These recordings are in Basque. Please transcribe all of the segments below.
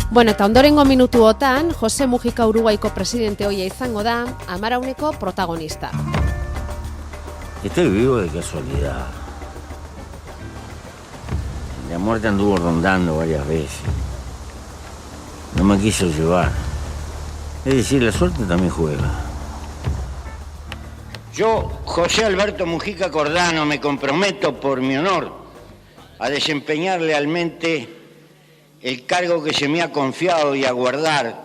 Bueno, eta ondorengo minutuotan, Jose Mujica Uruguaiko presidente hoia izango da, Amarauneko protagonista. Estoy vivo de casualidad. La muerte anduvo rondando varias veces. No me quiso llevar. Es decir, la suerte también juega. Yo, José Alberto Mujica Cordano, me comprometo por mi honor a desempeñar lealmente el cargo que se me ha confiado y a guardar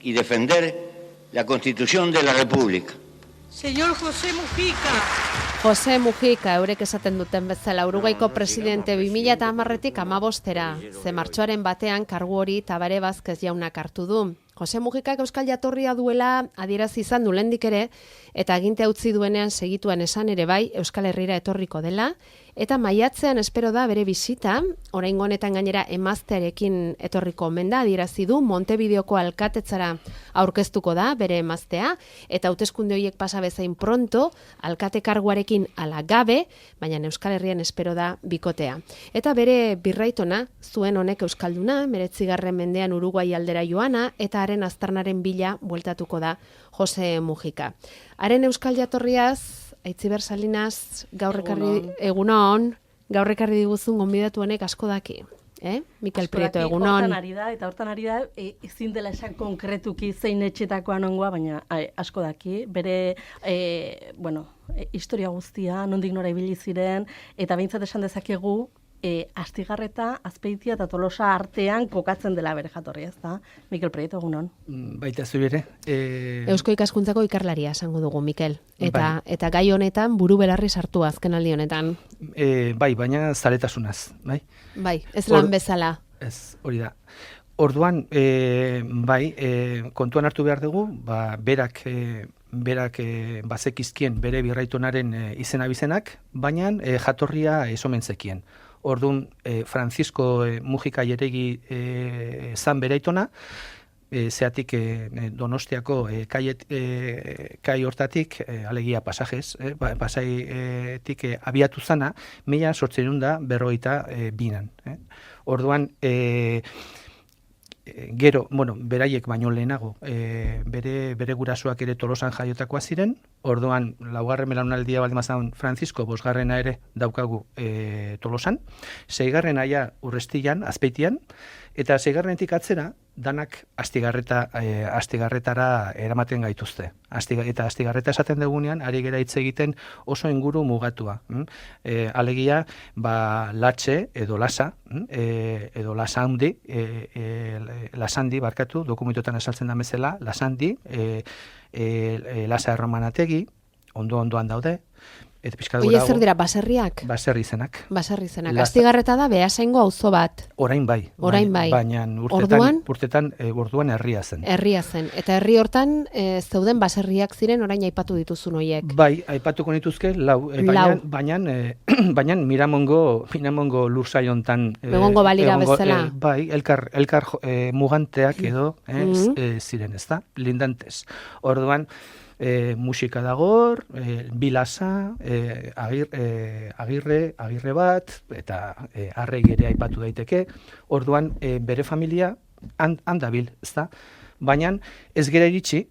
y defender la Constitución de la República. Señor José Mujica. Jose Mujica, eurek esaten duten bezala, Uruguaiko presidente 2010-tik 15-era, ze martxoaren batean kargu hori Tabare Vázquez jaunak hartu du. Jose Mujicak euskal jatorria duela adierazi izan du lehendik ere, eta agintea utzi duenean segituan esan ere bai Euskal Herrira etorriko dela, eta maiatzean espero da bere bisita, oraingo honetan gainera emaztearekin etorriko omen da, adierazi du Montevideoko alkatetzara aurkeztuko da bere emaztea, eta hauteskunde horiek pasa bezain pronto, alkate karguarekin ala gabe, baina Euskal Herrian espero da bikotea. Eta bere birraitona, zuen honek euskalduna, 19. mendean Uruguai aldera joana, eta haren aztarnaren bila bueltatuko da Jose Mujica. Haren euskal jatorriaz, Aitziber Salinas, gaur ekarri diguzun gonbidatu honek asko daki. Mikel Prieto, egunon. Hortan ari da, ezin dela esan konkretuki zein etxetakoa nongoa, baina asko daki. Bere, historia guztia, nondik nora ibili ziren, eta behintzat esan dezakegu, Astigarreta, Azpeitia eta Tolosa artean kokatzen dela bere jatorria, ez da? Mikel Prieto, egunon. Baita zu ere. Eusko ikaskuntzako ikerlaria esango dugu, Mikel. Eta gai honetan buru belarri sartu azken aldi honetan. Bai, baina zaletasunaz, bai? Bai, ez lan bezala. Ez, hori da. Orduan, kontuan hartu behar dugu, berak bazekizkien bere birraitonaren izena bizenak, baina jatorria ez omen zekien. Orduan, Francisco Mujica Jeregi zan beraitona, zeatik Donostiako kai hortatik, alegia pasajes, pasaitik abiatu zana, 1852an. Orduan, gero, beraiek baino lehenago, bere gurasoak ere Tolosan jaiotakoa ziren, orduan, laugarren belaunaldia baldin bazan Francisco, bosgarrena ere daukagu Tolosan, seigarrena ja Urrestian, Azpeitian, eta seigarrenetik atzera, danak astigarretara eramaten gaituzte. Eta astigarreta esaten dugunean, ari gera hitz egiten oso inguru mugatua. Alegia, latxe edo lasa, edo lasandi, lasandi, barkatu, dokumentotan esaltzen da bezala, lasandi, lasa erromanategi, ondo-ondoan daude, eta pixkat gurago. Oie, zer dira, baserriak? Baserri izenak. Astigarreta da Beasaingo auzo bat. Orain bai. Baina urtetan herria zen. Herria zen. Eta herri hortan zeuden baserriak ziren orain aipatu dituzun hoiek. Bai, aipatuko nituzke, baina Miramongo lursai hontan. Egongo balira bezala. Bai, elkar muganteak edo ziren, ez da? Lindantes. Orduan, musika dagor, bilasa, agirre bat, eta arregi ere aipatu daiteke. Orduan, bere familia handabil, ez da? Baina ez gera iritsi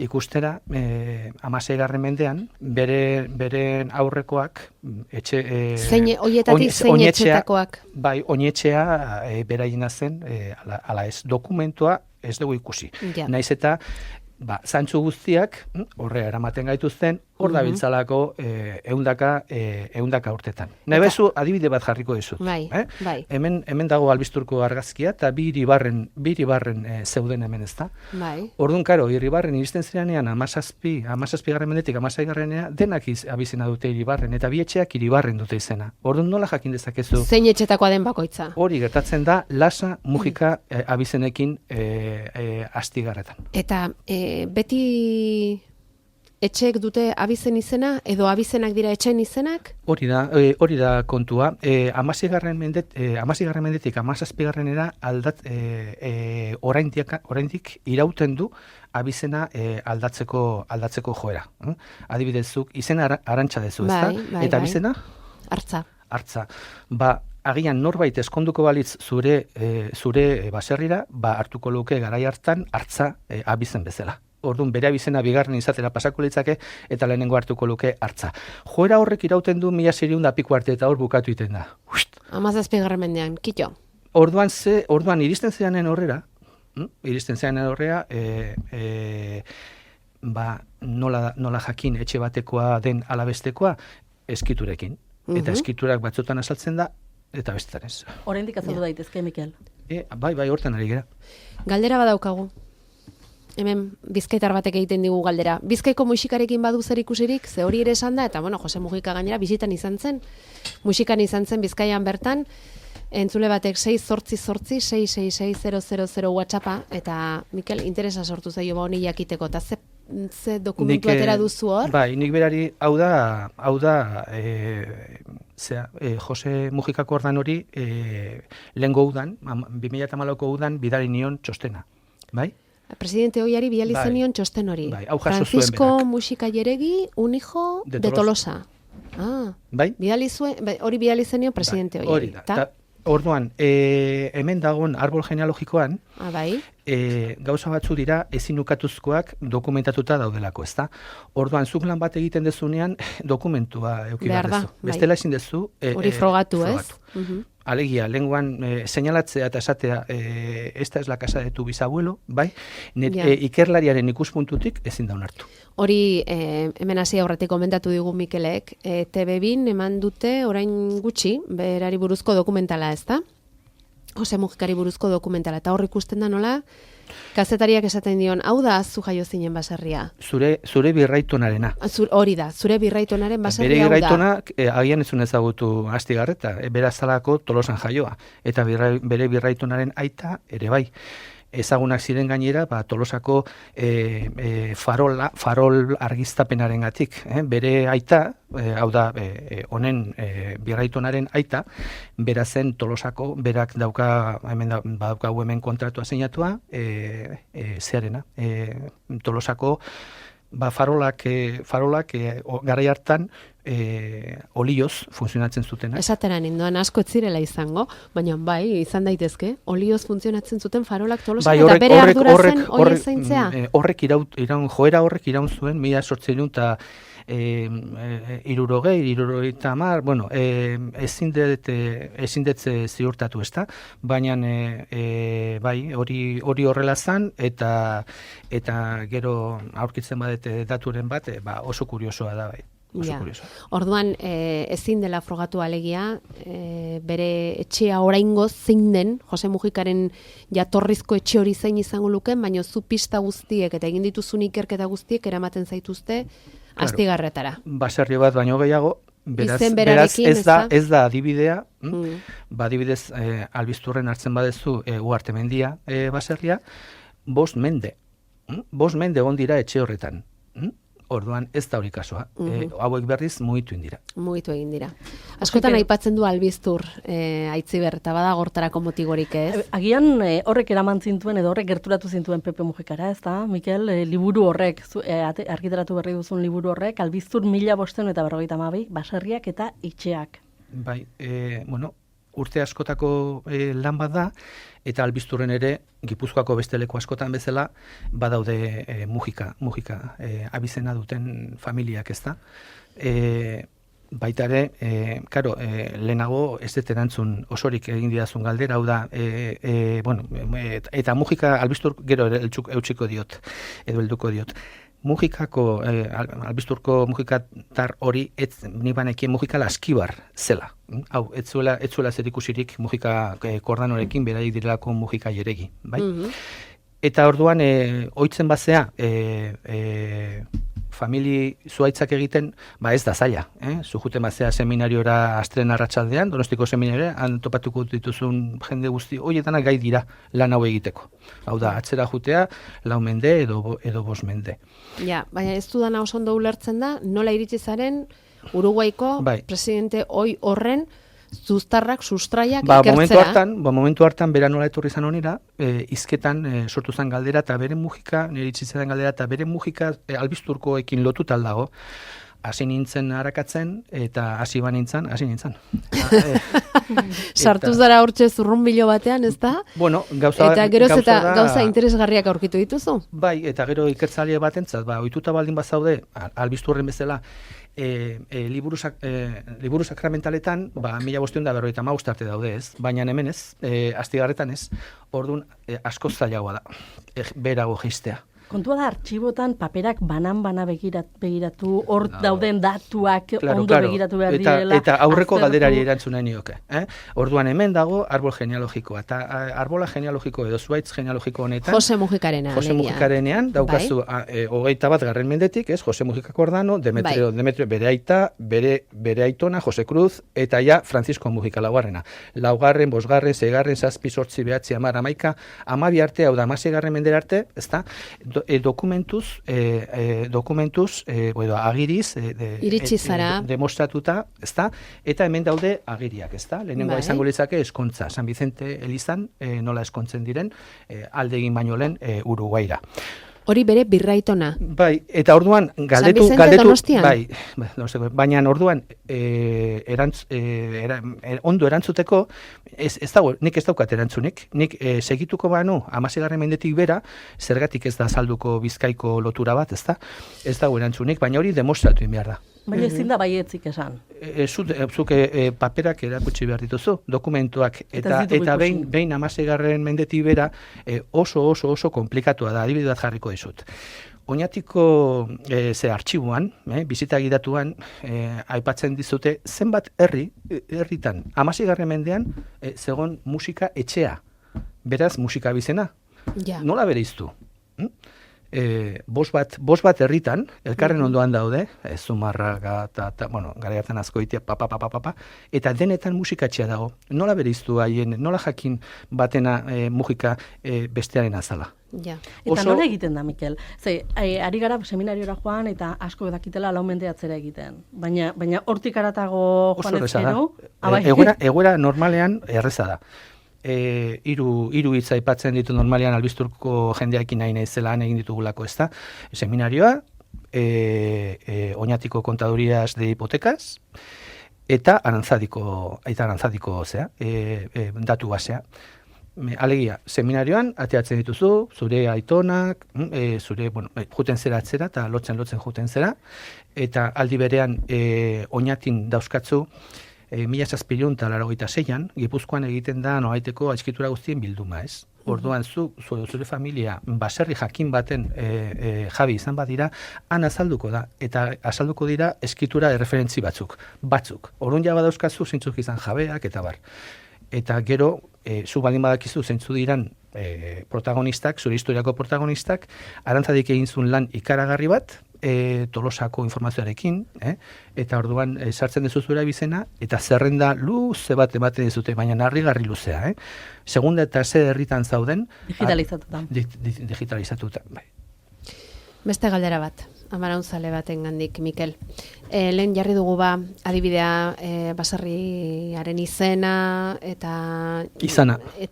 ikustera 16. mendean, bere aurrekoak, Oietatik zein etxetakoak? Bai, oinetxea beraiena zen, ala ez, dokumentua ez dugu ikusi. Naiz eta zantzu guztiak, horre eramaten gaituzten, hor da biltzalako eundaka urtetan. Nahi bezu, adibide bat jarriko dizut. Bai. Hemen dago albisturko argazkia, eta bi iribarren zeuden hemen, ez da? Bai. Orduan, karo, iribarren iristen zirenean, 17. mendetik 16. denak abizena dute iribarren, eta bi etxeak iribarren dute izena. Orduan, nola jakin dezakezu? Zein etxetakoa den bakoitza? Hori gertatzen da, Lasa Mujica abizenekin Astigarretan. Eta beti etxeek dute abizen izena, edo abizenak dira etxeen izenak? Hori da kontua. 16. mendetik 17. oraindik irauten du abizena aldatzeko joera. Adibidez, zuk izena Arantxa dezu, ezta? Bai. Eta abizena? Artza. Artza. agian norbait eskonduko balitz zure baserrira, hartuko luke garai hartan hartza abizen bezala. Orduan bere abizena bigarren izatera pasako litzake eta lehenengo hartuko luke hartza. Joera horrek irauten du 1600 piko arte eta hor bukatu iten da. 17. mendean, kito. Orduan iristen zeanen horrera, nola jakin etxe batekoa den alabestekoa, eskiturekin. Eta eskiturak batzutan azaltzen da, eta bestetan ez. Oraindik azaldu daitezke, Mikel. Bai, hortan ari gera. Galdera badaukagu. Hemen bizkaitar batek egiten digu galdera. Bizkaiko musikarekin badu zer ikusirik, ze hori ere esan da, eta Jose Mujika gainera bizitan izan zen, musikan izan zen Bizkaian bertan, entzule batek 688-666-000 WhatsAppa, eta Mikel, interesa sortu zaio honi jakiteko, eta ze dokumentu atera duzu hor? Bai, nik berari, hau da Jose Mujika Kordan hori lehengo udan, 2014ko udan bidali nion txostena, bai? Presidente hoiari bidali zenion txosten hori. Bai, Francisco Muxika Jeregi, un hijo de Tolosa. Bai? Hori bidali zenion presidente hoiari. Hori da. Orduan, hemen dagoen arbol genealogikoan, gauza batzu dira ezin ukatuzkoak dokumentatuta daudelako, ezta? Orduan, zuk lan bat egiten dezunean dokumentua eduki behar dezu. Bestela ezin dezu. Hori frogatu, ez? Alegia, lenguan señalatzea eta esatea esta es la casa de tu bisabuelo, bai? Ikerlariaren ikuspuntutik ezin da onartu. Hori, hemen hasi aurretik komentatu digu Mikelek, TV-bin eman dute orain gutxi, berari buruzko dokumentala, ezta? Jose Mujikari buruzko dokumentala, eta hor ikusten da nola, kazetariak esaten dion, hau da zu jaio zinen baserria. Zure birraitonarena. Hori da, zure birraitonaren baserria hau da. Bere birraitonak agian ezun ezagutu Astigarreta, berazalako Tolosan jaioa, eta bere birraitonaren aita ere bai. Ezagunak ziren gainera, Tolosako farol argiztapenarengatik. Bere aita, hau da, honen birraitonaren aita, bera zen Tolosako, berak badaukagu hemen kontratua zeinatua, zearena. Tolosako farolak garai hartan olioz funtzionatzen zuten. Esatera nindoan asko ez zirela izango, baina bai, izan daitezke, olioz funtzionatzen zuten farolak Tolosan, eta bere ardura zen hori zaintzea. Joera horrek iraun zuen, 1800 eta irurogeita hamar, ezin detze ziurtatu, ezta? Baina bai, hori horrela zan, eta gero aurkitzen badete daturen bat, oso kuriosoa da, bai. Orduan, ezin dela frogatu alegia, bere etxea oraingoz zein den, Jose Mujikaren jatorrizko etxe hori zein izango luken, baina zu pista guztiek eta egin dituzun ikerketa guztiek eramaten zaituzte Astigarretara. Baserri bat baino gehiago, beraz ez da adibidea, adibidez Albizturren hartzen badezu Uhartemendia baserria, 5 mende egon dira etxe horretan. Orduan ez da hori kasua. Hauek berriz mugitu egin dira. Mugitu egin dira. Askotan aipatzen du Albiztur Aitziber, eta bada gortarako motigorik, ez? Agian horrek eraman zintuen edo horrek gerturatu zintuen Pepe Mujikara, ez da? Mikel, liburu horrek, argitaratu berri duzun liburu horrek, Albiztur 1552, baserriak eta etxeak. Bai, urte askotako lan bat da, eta Albizturren ere, Gipuzkoako beste leku askotan bezala, badaude Mujika abizena duten familiak, ez da. Baita ere, lehenago ez dut erantzun osorik egin didazun galdera, hau da, eta Mujika Albiztur gero eutsiko diot, edo helduko diot. Albizturko Mujikatar hori, ni banekien Mujika Laskibar zela. Hau, ez zuela zer ikusirik Mujika Kordanorekin beraik direlako Mujika Jeregi, bai? Eta orduan, oitzen bazea, famili zuaitzak egiten, ez da zaila. Zujuten bazea seminariora astelen arratsaldean, Donostiko seminariora, han topatuko dituzun jende guzti, horietanak gai dira lan hau egiteko. Hau da, atzera jutea, 4 mende edo 5 mende. Ja, baina ez dudana oso ondo ulertzen da, nola iritsi zaren Uruguaiko presidente horren zuztarrak, sustraiak ikertzera. Momentu hartan, bera nola etorri zan honera, hizketan sortu zen galdera, eta bere Mujika, nire itzitzen galdera, eta bere Mujika Albizturkoekin lotuta dago. hasi nintzen arakatzen, eta hasi nintzen. Sartu zara hortxe zurrunbilo batean, ez da? Bueno, gauza gauza interesgarriak aurkitu dituzu? Bai, eta gero ikertzaile batentzat, ohituta baldin bazaude, albiztu horren bezala, liburu sakramentaletan, 1555 arte daude ez, baina hemen ez, Astigarretan ez, orduan askoz zailagoa da, berago jistea. Kontua da, artxibotan paperak banan-bana begiratu, hor dauden datuak ondo begiratu behar direla. Eta aurreko galderari erantzuna nioke. Orduan hemen dago arbol genealogikoa. Eta arbola genealogiko edo zuaitz genealogiko honetan. Jose Mujikarenean daukazu 21. mendetik, ez? Jose Mujika Cordano, Demetrio bere aita, bere aitona, Jose Cruz, eta ja Francisco Mujika laugarrena. 2., 5., 6., 7., 8., 9., 10., 11., 12 arte, hau da 16. mendera arte, ezta? Dokumentuz, agiriz, iritsi zara, demostratuta, ezta? Eta hemen daude agiriak, ezta? Lehenengoa izango litzake eskontza, San Vicente elizan, nola eskontzen diren, alde egin baino lehen Uruguaira. Hori bere birraitona. Bai, eta orduan galdetu, bai, baina orduan ondo erantzuteko ez dago, nik ez daukat erantzunik. Nik segituko banu 16. mendetik bera, zergatik ez da azalduko Bizkaiko lotura bat, ezta? Ez dago erantzunik, baina hori demostratu behar da. Baina ezin da baietzik esan. Zuk paperak erakutsi behar dituzu, dokumentuak, eta behin 16. mendetik bera oso komplikatua da, adibide bat jarriko dizut. Oñatiko artxiboan, bizita gidatuan, aipatzen dizute, zenbat herritan, 16. mendean, zegon musika etxea, beraz musika bizena. Nola bereiztu? Bost bat herritan, elkarren ondoan daude, Zumarraga, gara hartan Azkoitia, eta denetan musikatxea dago. Nola bereiztu haien, nola jakin batena musika bestearen azala? Eta nola egiten da, Mikel? Ari gara seminariora joan eta asko dakitela laumendeatzera egiten. Baina hortik aratago joan ezkero? Egoera normalean erreza da. Hiru hitz aipatzen ditu normalean albisturko jendeakin nahi naizela egin ditugulako, ezta? Seminarioa, Oñatiko kontadurias de hipotecas, eta arantzadiko datu basea. Alegia, seminarioan ateatzen dituzu, zure aitonak, juten zera atzera, eta lotzen juten zera, eta aldi berean Oñatin dauzkatzu, 1786an, Gipuzkoan egiten da noaiteko atxikitura guztien bilduma, ez? Orduan zure familia baserri jakin baten jabi izan badira, han azalduko da, eta azalduko dira eskitura erreferentzi batzuk. Orduan ja badauzkazu zeintzuk izan jabeak, eta bar. Eta gero, zu baldin badakizu zeintzu diran protagonistak, zure historiako protagonistak, arantzadik egin zuen lan ikaragarri bat, Tolosako informazioarekin, eta orduan sartzen dezu zure bizena, eta zerrenda luze bat ematen dizute, baina harrigarri luzea. Segunda eta herritan zauden. Digitalizatuta. Beste galdera bat, amaraunzale baten gandik, Mikel. Lehen jarri dugu adibidea baserriaren izena, eta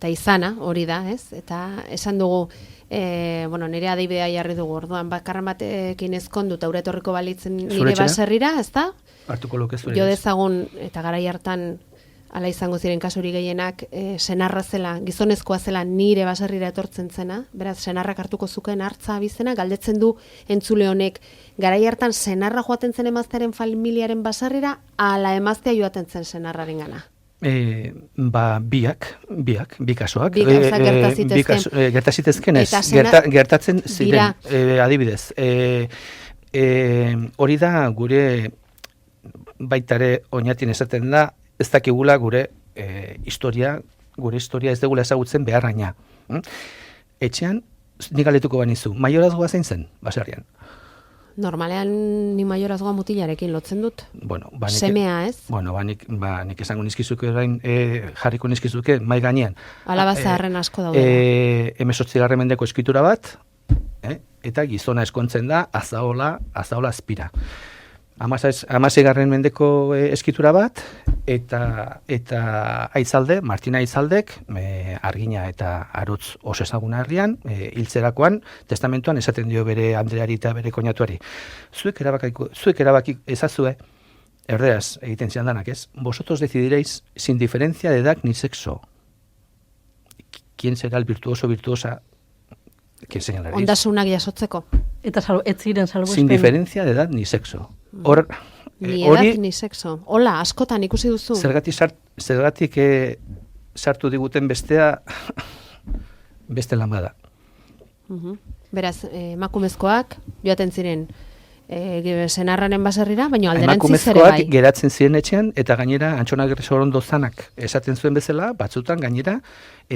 izana, hori da, ez? Eta esan dugu, nire adibidea jarri dugu, orduan bakarren batekin ezkondu eta etorriko balitzen nire baserrira, ez da? Hartuko luke zure. Jo dezagun, eta garai hartan ala izango ziren kasuri gehienak, senarra zela, gizonezkoa zela nire baserrira etortzen zena, beraz, senarrak hartuko zuken hartza bizena, galdetzen du entzule honek, garai hartan senarra joaten zen emaztearen familiaren baserrira, ala emaztea joaten zen senarraren gana? Bi kasoak. Gertazitezken ez. Gertatzen ziren, adibidez. Hori da gure baitare Oñatin esaten da, ez dakigula gure historia ez degula ezagutzen beharraina. Etxean, nik galdetuko banizu, maiorazgoa zein zen, baserrian? Normalean ni maiorazgoa mutilarekin lotzen dut. Semea, ez? Nik esango nizkizuke orain jarriko nizkizuke mai gainean. Alaba zaharren asko daude. 18. mendeko eskitura bat, eta gizona eskontzen da azaola azpira. 16. mendeko eskitura bat, eta Aitzalde, Martina Aitzaldek, Argina eta Arutz oso ezaguna herrian, hiltzerakoan, testamentuan esaten dio bere Andreari eta bere koinatuari. Zuek erabaki ezazue, erderaz egiten zian danak, ez? Vosotros decidiréis sin diferencia de edad ni sexo. ¿Quién será el virtuoso virtuosa? ¿Quién señalaréis? Ondasunak jasotzeko. Eta ez ziren salbuespen. Sin diferencia de edad ni sexo. Hor, Ni edad, ni sexo. Hola, askotan ikusi duzu. Zergatik sartu diguten bestea beste lan bada. Beraz, emakumezkoak joaten ziren senarraren baserrira, baina alderantziz ere bai. Emakumezkoak geratzen ziren etxean, eta gainera Antxonagirre Sorondo zanak esaten zuen bezala, batzutan gainera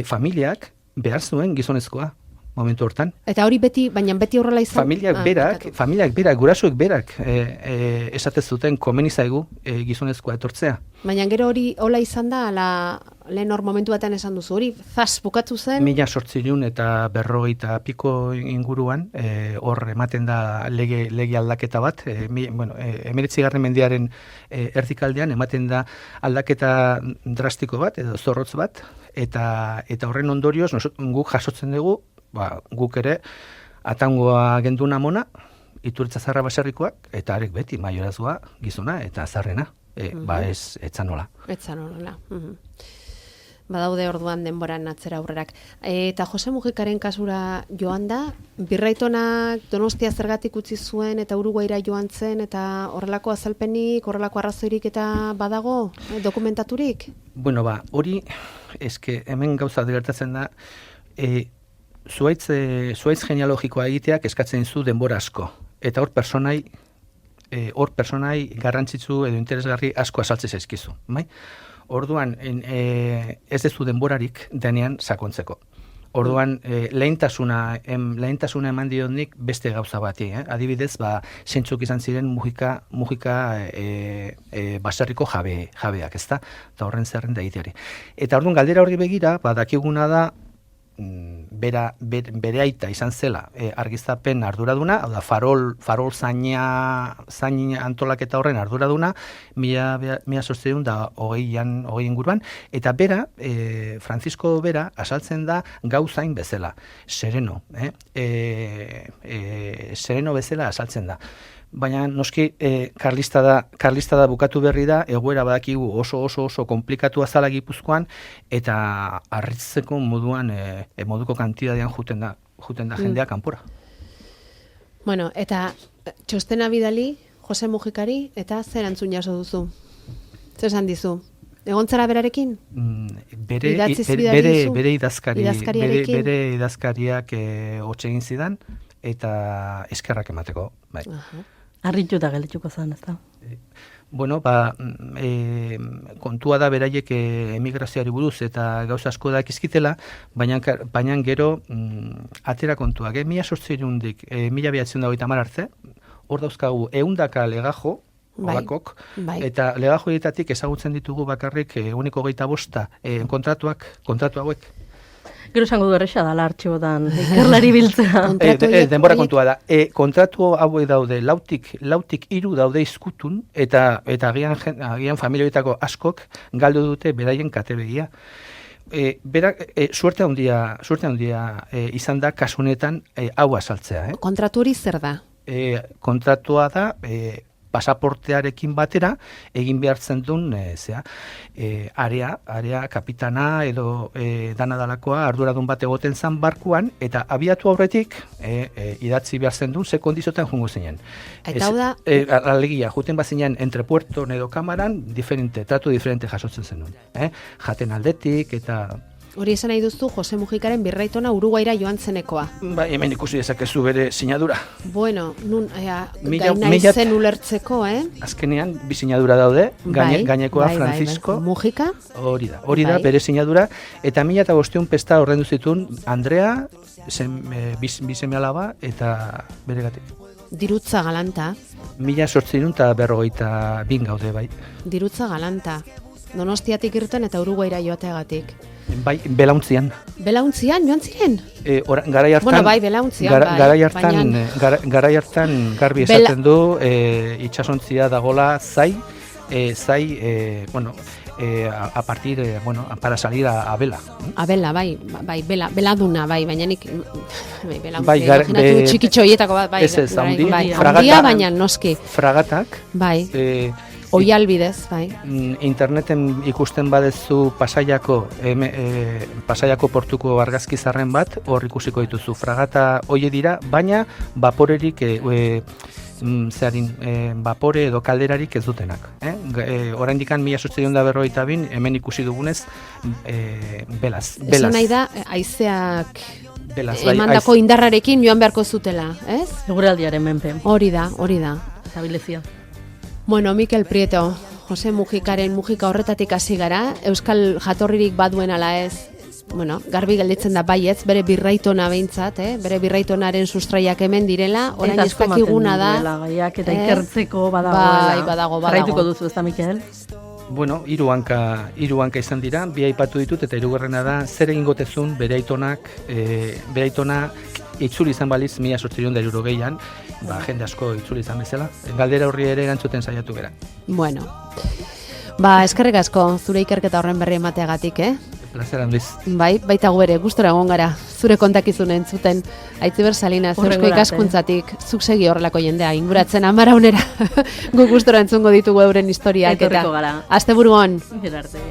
familiak behar zuen gizonezkoa momentu hortan. Eta hori beti horrela izan? Familiak berak, gurasuek berak esatez zuten komeni zaigu gizonezkoa etortzea. Baina gero hori hola izan da, lehen hor momentu batean esan duzu, hori zaz bukatu zen? 1800 eta 50 piko inguruan, hor ematen da lege aldaketa bat, 19. mendiaren erdikaldean ematen da aldaketa drastiko bat, edo zorrotz bat, eta horren ondorioz guk jasotzen dugu, guk ere atangoa genduna mona, Iturtza Zarra baserrikoak, eta arek beti maiorazgoa gizona eta zarrena. Ez etzanola. Etzanola. Badaude orduan denboran atzera aurrerak. Eta Jose Mujikaren kasura joan da, Birraitonak Donostia zergatik utzi zuen eta Uruguaira joan zen, eta horrelako azalpenik, horrelako arrazoirik eta badago, dokumentaturik? Bueno, hori, hemen gauza gertatzen da, zuaitz genealogikoa egiteak eskatzen zu denbora asko. Eta hor personai garrantzitsu edo interesgarri asko azaltze zaizkizu. Orduan, ez dezu denborarik denean sakontzeko. Orduan, lehentasuna eman dionik beste gauza bati. Adibidez, zentzuk izan ziren Mujika baserriko jabeak, ezta? Eta horren zerrenda egiteari. Eta orduan, galdera hori begira, dakiguna da, bere aita izan zela argiztapen arduraduna, hau da farol zaina antolaketa horren arduraduna, 1820 inguruan, eta bera, Francisco bera, asaltzen da gauzain bezala, sereno bezala asaltzen da. Baina noski karlista da bukatu berri da, egoera badakigu oso komplikatu azala Gipuzkoan, eta harritzeko moduko kantidadean juten da jendea kanpora. Bueno, eta txostena bidali, Jose Mujikari, eta zer antzun jaso duzu? Zer esan dizu? Egontzara berarekin? Bere idazkariak hotxe egin zidan, eta eskerrak emateko, bai. Arrituta gelituko zen, ez da? Bueno, kontua da beraiek emigrazioari buruz eta gauza asko dakizkitela, baina gero atera kontuak. 1800-dik 1980 arte, hor dauzkagu 100 legajo, olakok, eta legajo horietatik ezagutzen ditugu bakarrik 125 kontratu hauek. Gero esango du erresa dala artxibotan ikerlari biltzea. Denbora kontua da. Kontratu hauek daude, lautik 3 daude izkutun, eta agian familioetako askok galdu dute beraien katebegia. Suerte handia izan da kasunetan hau azaltzea. Kontratu hori zer da? Kontratua da pasaportearekin batera egin behartzen duen area kapitana edo dana dalakoa arduradun bat egoten zan barkuan, eta abiatu aurretik idatzi behartzen duen ze kondiziotan jungo zinen. Eta hau da? Alegia, juten bazinean entre puerto edo kamaran tratu diferente jasotzen zen duen. Jaten aldetik eta... Hori esan nahi duzu Jose Mujikaren Birraitona Uruguaira joan zenekoa. Hemen ikusi dezakezu bere sinadura. Bueno, gaina izen ulertzeko, Azkenean, bi sinadura daude, gainekoa Francisco. Mujika? Hori da, bere sinadura. Eta 1500 pesta horrendu zituen Andrea, bi seme-alaba eta bere gatik. Dirutza galanta. 1852 gaude, bai. Dirutza galanta. Donostiatik irten eta Uruguaira joateagatik. Bai, belauntzian. Belauntzian joan ziren? Garai hartan, Bueno, bai, belauntzian, bai. Garai hartan garbi esaten du, itsasontzia dagola zai, a partir, para salir a vela. A vela, bai, beladuna, bai, baina nik, belantzia, imaginatu txikitxo hietako bat, bai, handia, baina noski. Fragatak, bai, oialbidez, bai. Interneten ikusten badezu Pasaiako portuko argazkizarren bat, hor ikusiko dituzu. Fragata hoie dira, baina vaporerik, vapore edo kalderarik ez dutenak. Oraindik 1852 hemen ikusi dugunez, belaz. Esan nahi da, haizeak emandako indarrarekin joan beharko zutela, ez? Eguraldiaren menpe. Hori da. Zabilezia. Bueno, Mikel Prieto, Jose Mujikaren Mujika horretatik hasi gara, euskal jatorririk baduen ala ez, bueno, garbi gelditzen da baietz, bere birraitona behintzat, bere birraitonaren sustraiak hemen direla, orain ez dakiguna da. Gaiak eta ikertzeko badagoela. Bai, badago. Jarraituko duzu, ez da, Mikel? Bueno, hiru hanka izan dira, bi aipatu ditut eta hirugarrena da zer egingo tezun bere aitona itzuli izan baliz 1860an, jende asko itzuli izan bezala. Galdera horri ere erantzuten saiatu gara. Bueno. Eskerrik asko zure ikerketa horren berri emateagatik, Plazer handiz. Bai, baita gu ere, gustora egon gara. Zure kontakizun entzuten. Aitziber Salinas, Eusko Ikaskuntzatik, zuk segi horrelako jendea inguratzen amaraunera. Gu gustora entzungo ditugu euren historiak eta. Etorriko gara. Asteburu on. Gerarte.